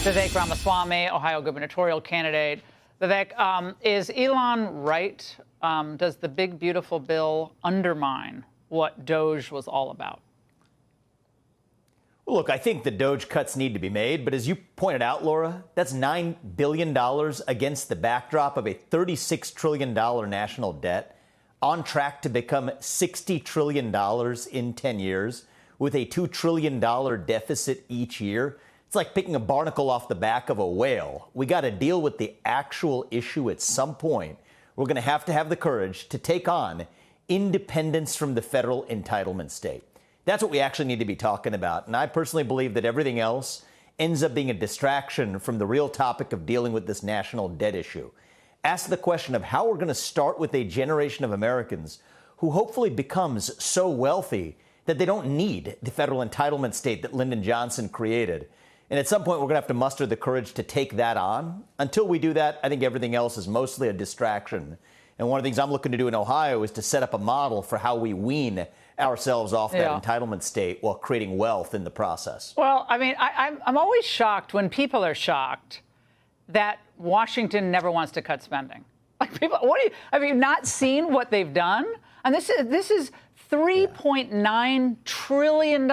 Vivek Ramaswamy, Ohio gubernatorial candidate. Vivek, is Elon right? Does the big, beautiful bill undermine what DOGE was all about? Well, look, I think the DOGE cuts need to be made. But as you pointed out, Laura, that's $9 billion against the backdrop of a $36 trillion national debt on track to become $60 trillion in 10 years with a $2 trillion deficit each year. It's like picking a barnacle off the back of a whale. We got to deal with the actual issue at some point. We're going to have the courage to take on independence from the federal entitlement state. That's what we actually need to be talking about. And I personally believe that everything else ends up being a distraction from the real topic of dealing with this national debt issue. Ask the question of how we're going to start with a generation of Americans who hopefully becomes so wealthy that they don't need the federal entitlement state that Lyndon Johnson created. And at some point, we're going to have to muster the courage to take that on. Until we do that, I think everything else is mostly a distraction. And one of the things I'm looking to do in Ohio is to set up a model for how we wean ourselves off that entitlement state while creating wealth in the process. Well, I mean, I'm always shocked when people are shocked that Washington never wants to cut spending. Like, people, have you not seen what they've done? And this is $3.9 trillion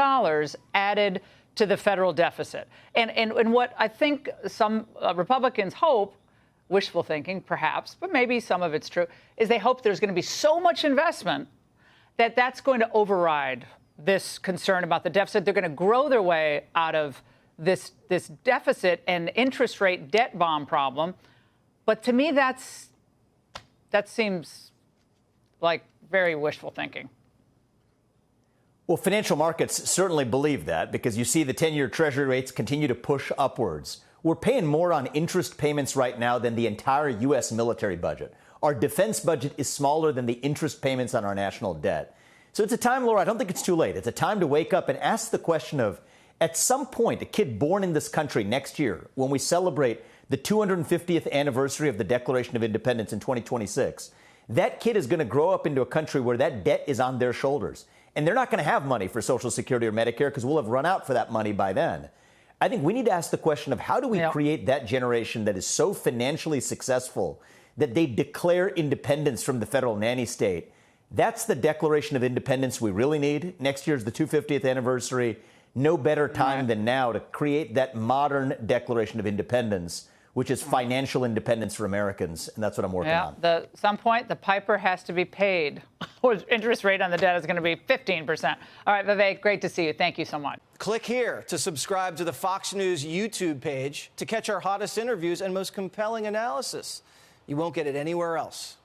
added to the federal deficit. And what I think some Republicans hope, wishful thinking perhaps, but maybe some of it's true, is they hope there's going to be so much investment that that's going to override this concern about the deficit. They're going to grow their way out of this deficit and interest rate debt bomb problem. But to me, that seems like very wishful thinking. Well, financial markets certainly believe that because you see the 10-year Treasury rates continue to push upwards. We're paying more on interest payments right now than the entire U.S. military budget. Our defense budget is smaller than the interest payments on our national debt. So it's a time, Laura, I don't think it's too late. It's a time to wake up and ask the question of, at some point, a kid born in this country next year, when we celebrate the 250th anniversary of the Declaration of Independence in 2026, that kid is going to grow up into a country where that debt is on their shoulders. And they're not going to have money for Social Security or Medicare because we'll have run out for that money by then. I think we need to ask the question of how do we create that generation that is so financially successful that they declare independence from the federal nanny state. That's the Declaration of Independence we really need. Next year's the 250th anniversary. No better time than now to create that modern Declaration of Independence, which is financial independence for Americans. And that's what I'm working on. At some point, the piper has to be paid. Interest rate on the debt is going to be 15%. All right, Vivek, great to see you. Thank you so much. Click here to subscribe to the Fox News YouTube page to catch our hottest interviews and most compelling analysis. You won't get it anywhere else.